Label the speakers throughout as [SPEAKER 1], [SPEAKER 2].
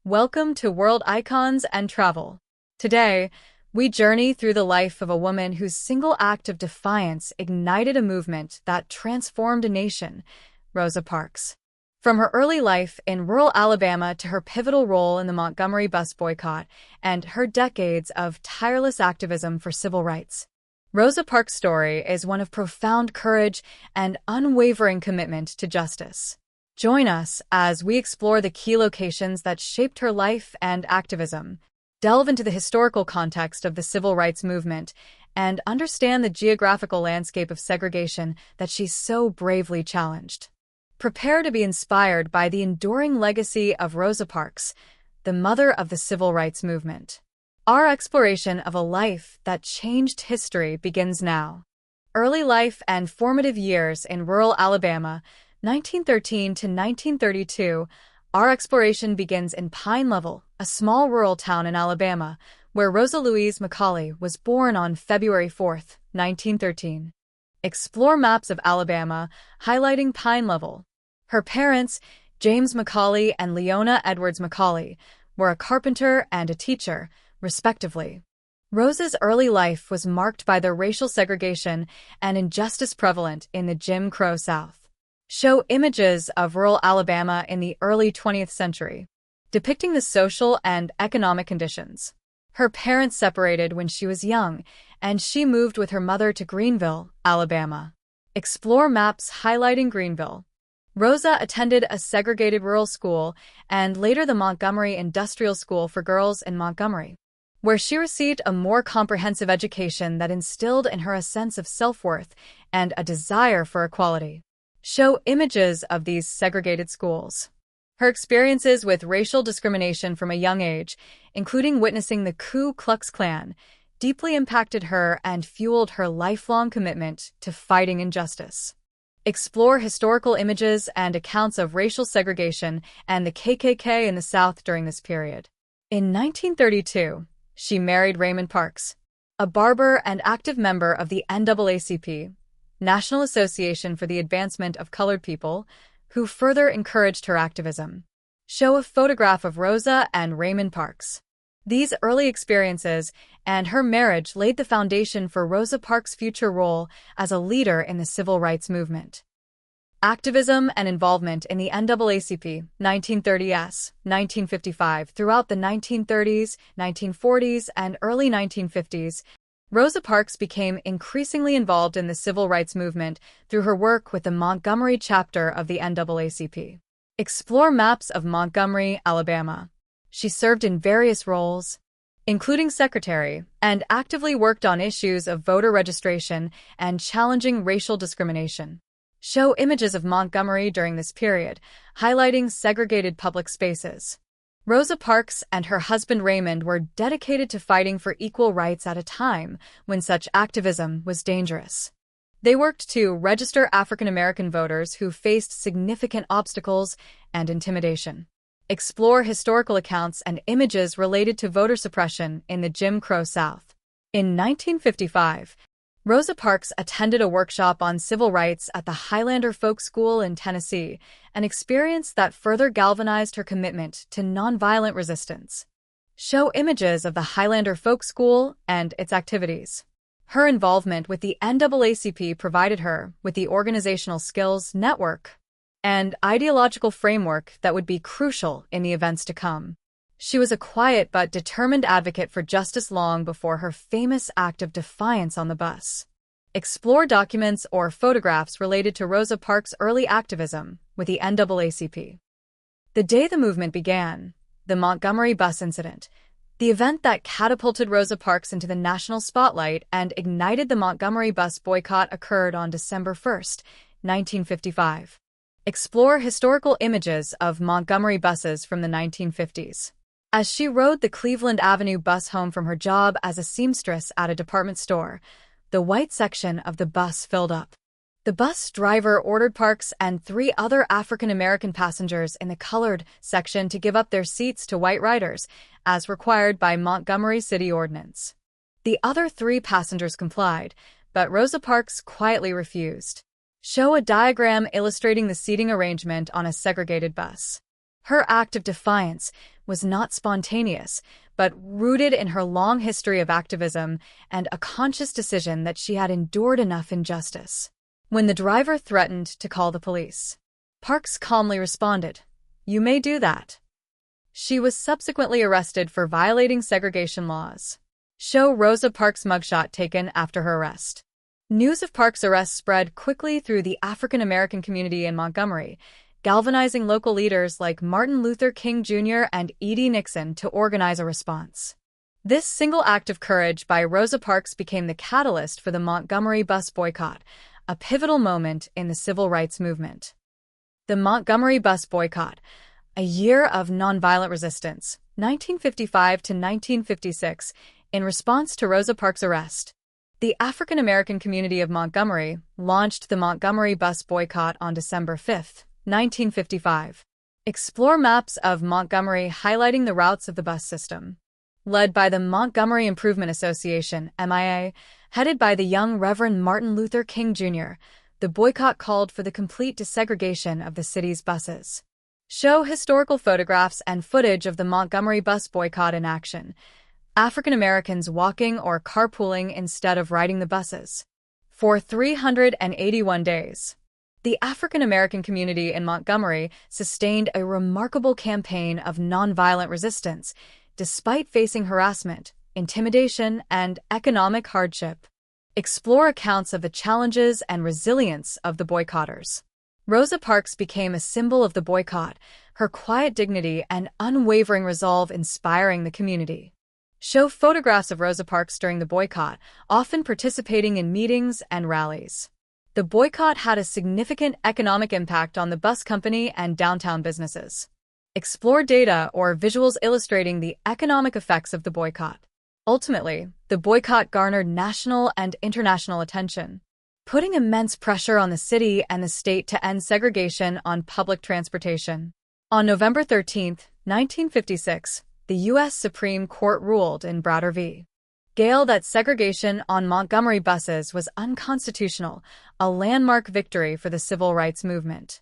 [SPEAKER 1] Welcome to World Icons and Travel. Today, we journey through the life of a woman whose single act of defiance ignited a movement that transformed a nation, Rosa Parks. From her early life in rural Alabama to her pivotal role in the Montgomery Bus Boycott and her decades of tireless activism for civil rights, Rosa Parks' story is one of profound courage and unwavering commitment to justice. Join us as we explore the key locations that shaped her life and activism, delve into the historical context of the civil rights movement, and understand the geographical landscape of segregation that she so bravely challenged. Prepare to be inspired by the enduring legacy of Rosa Parks, the mother of the civil rights movement. Our exploration of a life that changed history begins now. Early life and formative years in rural Alabama, 1913 to 1932, our exploration begins in Pine Level, a small rural town in Alabama, where Rosa Louise McCauley was born on February 4, 1913. Explore maps of Alabama, highlighting Pine Level. Her parents, James McCauley and Leona Edwards McCauley, were a carpenter and a teacher, respectively. Rosa's early life was marked by the racial segregation and injustice prevalent in the Jim Crow South. Show images of rural Alabama in the early 20th century, depicting the social and economic conditions. Her parents separated when she was young, and she moved with her mother to Greenville, Alabama. Explore maps highlighting Greenville. Rosa attended a segregated rural school and later the Montgomery Industrial School for Girls in Montgomery, where she received a more comprehensive education that instilled in her a sense of self-worth and a desire for equality. Show images of these segregated schools. Her experiences with racial discrimination from a young age, including witnessing the Ku Klux Klan, deeply impacted her and fueled her lifelong commitment to fighting injustice. Explore historical images and accounts of racial segregation and the KKK in the South during this period. In 1932, she married Raymond Parks, a barber and active member of the NAACP, National Association for the Advancement of Colored People, who further encouraged her activism. Show a photograph of Rosa and Raymond Parks. These early experiences and her marriage laid the foundation for Rosa Parks' future role as a leader in the civil rights movement. Activism and involvement in the NAACP, 1930s, 1955, throughout the 1930s, 1940s, and early 1950s, Rosa Parks became increasingly involved in the civil rights movement through her work with the Montgomery chapter of the NAACP. Explore maps of Montgomery, Alabama. She served in various roles, including secretary, and actively worked on issues of voter registration and challenging racial discrimination. Show images of Montgomery during this period, highlighting segregated public spaces. Rosa Parks and her husband Raymond were dedicated to fighting for equal rights at a time when such activism was dangerous. They worked to register African American voters who faced significant obstacles and intimidation. Explore historical accounts and images related to voter suppression in the Jim Crow South. In 1955, Rosa Parks attended a workshop on civil rights at the Highlander Folk School in Tennessee, an experience that further galvanized her commitment to nonviolent resistance. Show images of the Highlander Folk School and its activities. Her involvement with the NAACP provided her with the organizational skills, network, and ideological framework that would be crucial in the events to come. She was a quiet but determined advocate for justice long before her famous act of defiance on the bus. Explore documents or photographs related to Rosa Parks' early activism with the NAACP. The day the movement began, the Montgomery Bus Incident, the event that catapulted Rosa Parks into the national spotlight and ignited the Montgomery Bus Boycott, occurred on December 1, 1955. Explore historical images of Montgomery buses from the 1950s. As she rode the Cleveland Avenue bus home from her job as a seamstress at a department store, the white section of the bus filled up. The bus driver ordered Parks and 3 other African American passengers in the colored section to give up their seats to white riders, as required by Montgomery City Ordinance. The other 3 passengers complied, but Rosa Parks quietly refused. Show a diagram illustrating the seating arrangement on a segregated bus. Her act of defiance was not spontaneous, but rooted in her long history of activism and a conscious decision that she had endured enough injustice. When the driver threatened to call the police, Parks calmly responded, "You may do that." She was subsequently arrested for violating segregation laws. Show Rosa Parks' mugshot taken after her arrest. News of Parks' arrest spread quickly through the African American community in Montgomery, galvanizing local leaders like Martin Luther King Jr. and E.D. Nixon to organize a response. This single act of courage by Rosa Parks became the catalyst for the Montgomery Bus Boycott, a pivotal moment in the civil rights movement. The Montgomery Bus Boycott, a year of nonviolent resistance, 1955 to 1956, in response to Rosa Parks' arrest. The African American community of Montgomery launched the Montgomery Bus Boycott on December 5, 1955. Explore maps of Montgomery highlighting the routes of the bus system. Led by the Montgomery Improvement Association, MIA, headed by the young Reverend Martin Luther King Jr., the boycott called for the complete desegregation of the city's buses. Show historical photographs and footage of the Montgomery Bus Boycott in action. African Americans walking or carpooling instead of riding the buses. For 381 days, the African American community in Montgomery sustained a remarkable campaign of nonviolent resistance, despite facing harassment, intimidation, and economic hardship. Explore accounts of the challenges and resilience of the boycotters. Rosa Parks became a symbol of the boycott, her quiet dignity and unwavering resolve inspiring the community. Show photographs of Rosa Parks during the boycott, often participating in meetings and rallies. The boycott had a significant economic impact on the bus company and downtown businesses. Explore data or visuals illustrating the economic effects of the boycott. Ultimately, the boycott garnered national and international attention, putting immense pressure on the city and the state to end segregation on public transportation. On November 13, 1956, the U.S. Supreme Court ruled in Browder v. Gale that segregation on Montgomery buses was unconstitutional, a landmark victory for the civil rights movement.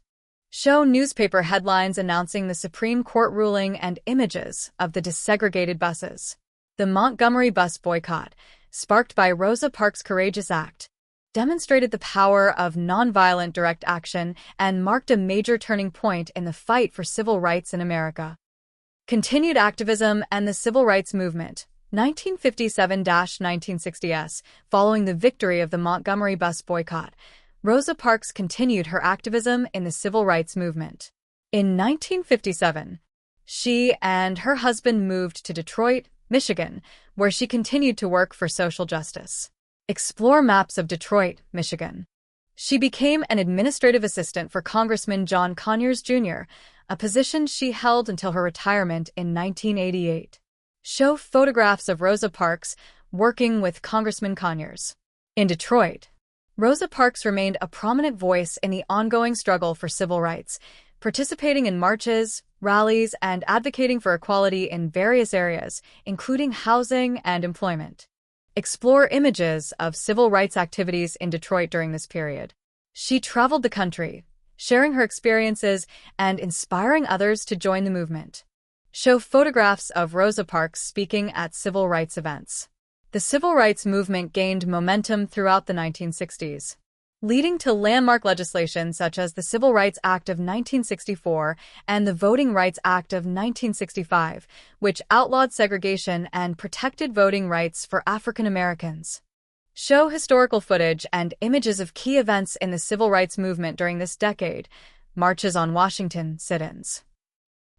[SPEAKER 1] Show newspaper headlines announcing the Supreme Court ruling and images of the desegregated buses. The Montgomery Bus Boycott, sparked by Rosa Parks' courageous act, demonstrated the power of nonviolent direct action and marked a major turning point in the fight for civil rights in America. Continued activism and the civil rights movement, 1957–1960s, following the victory of the Montgomery Bus Boycott, Rosa Parks continued her activism in the civil rights movement. In 1957, she and her husband moved to Detroit, Michigan, where she continued to work for social justice. Explore maps of Detroit, Michigan. She became an administrative assistant for Congressman John Conyers, Jr., a position she held until her retirement in 1988. Show photographs of Rosa Parks working with Congressman Conyers. In Detroit, Rosa Parks remained a prominent voice in the ongoing struggle for civil rights, participating in marches, rallies, and advocating for equality in various areas, including housing and employment. Explore images of civil rights activities in Detroit during this period. She traveled the country, sharing her experiences and inspiring others to join the movement. Show photographs of Rosa Parks speaking at civil rights events. The civil rights movement gained momentum throughout the 1960s, leading to landmark legislation such as the Civil Rights Act of 1964 and the Voting Rights Act of 1965, which outlawed segregation and protected voting rights for African Americans. Show historical footage and images of key events in the civil rights movement during this decade, marches on Washington, sit-ins.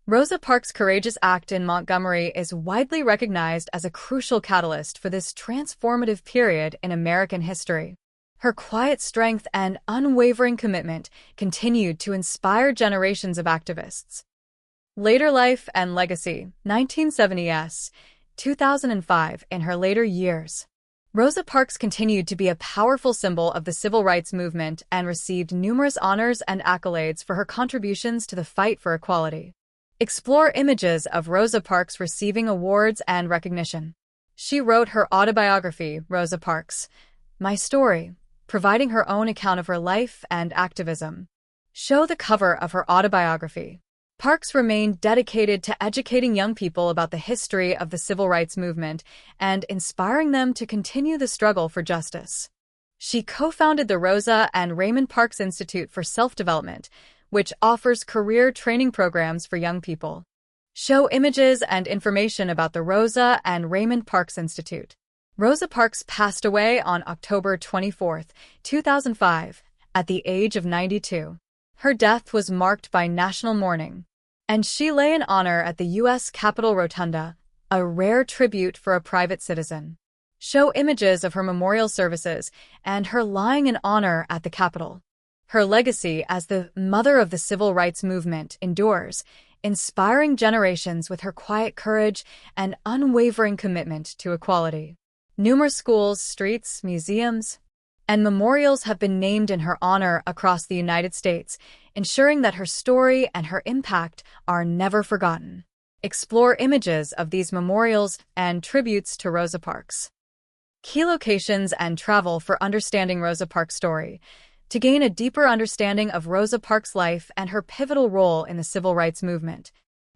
[SPEAKER 1] Rosa Parks' courageous act in Montgomery is widely recognized as a crucial catalyst for this transformative period in American history. Her quiet strength and unwavering commitment continued to inspire generations of activists. Later life and legacy, 1970s, 2005. In her later years, Rosa Parks continued to be a powerful symbol of the civil rights movement and received numerous honors and accolades for her contributions to the fight for equality. Explore images of Rosa Parks receiving awards and recognition. She wrote her autobiography, Rosa Parks, My Story, providing her own account of her life and activism. Show the cover of her autobiography. Parks remained dedicated to educating young people about the history of the civil rights movement and inspiring them to continue the struggle for justice. She co-founded the Rosa and Raymond Parks Institute for Self-Development, which offers career training programs for young people. Show images and information about the Rosa and Raymond Parks Institute. Rosa Parks passed away on October 24, 2005, at the age of 92. Her death was marked by national mourning, and she lay in honor at the U.S. Capitol Rotunda, a rare tribute for a private citizen. Show images of her memorial services and her lying in honor at the Capitol. Her legacy as the mother of the civil rights movement endures, inspiring generations with her quiet courage and unwavering commitment to equality. Numerous schools, streets, museums, and memorials have been named in her honor across the United States, ensuring that her story and her impact are never forgotten. Explore images of these memorials and tributes to Rosa Parks. Key locations and travel for understanding Rosa Parks' story. To gain a deeper understanding of Rosa Parks' life and her pivotal role in the civil rights movement,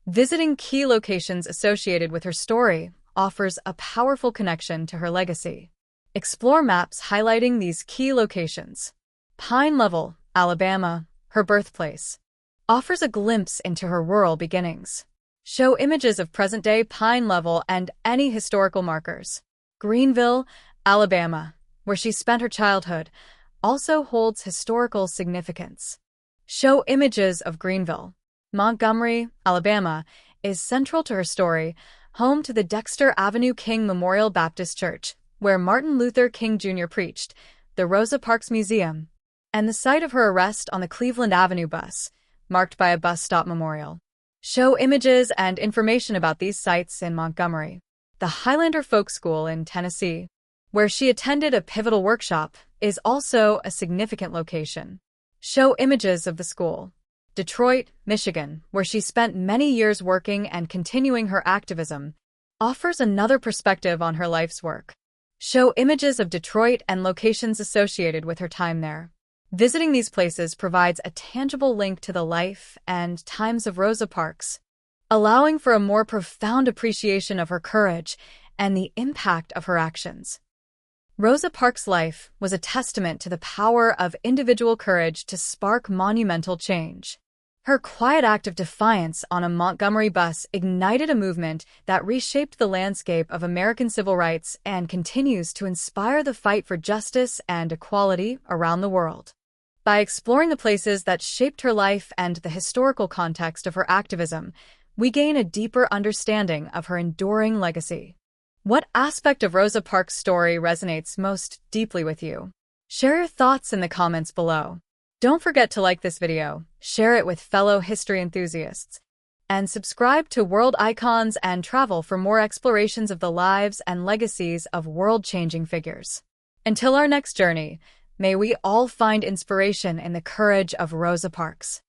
[SPEAKER 1] visiting key locations associated with her story offers a powerful connection to her legacy. Explore maps highlighting these key locations. Pine Level, Alabama, her birthplace, offers a glimpse into her rural beginnings. Show images of present-day Pine Level and any historical markers. Greenville, Alabama, where she spent her childhood, also holds historical significance. Show images of Greenville. Montgomery, Alabama, is central to her story, home to the Dexter Avenue King Memorial Baptist Church, where Martin Luther King Jr. preached, the Rosa Parks Museum, and the site of her arrest on the Cleveland Avenue bus, marked by a bus stop memorial. Show images and information about these sites in Montgomery. The Highlander Folk School in Tennessee, where she attended a pivotal workshop, is also a significant location. Show images of the school. Detroit, Michigan, where she spent many years working and continuing her activism, offers another perspective on her life's work. Show images of Detroit and locations associated with her time there. Visiting these places provides a tangible link to the life and times of Rosa Parks, allowing for a more profound appreciation of her courage and the impact of her actions. Rosa Parks' life was a testament to the power of individual courage to spark monumental change. Her quiet act of defiance on a Montgomery bus ignited a movement that reshaped the landscape of American civil rights and continues to inspire the fight for justice and equality around the world. By exploring the places that shaped her life and the historical context of her activism, we gain a deeper understanding of her enduring legacy. What aspect of Rosa Parks' story resonates most deeply with you? Share your thoughts in the comments below. Don't forget to like this video, share it with fellow history enthusiasts, and subscribe to World Icons and Travel for more explorations of the lives and legacies of world-changing figures. Until our next journey, may we all find inspiration in the courage of Rosa Parks.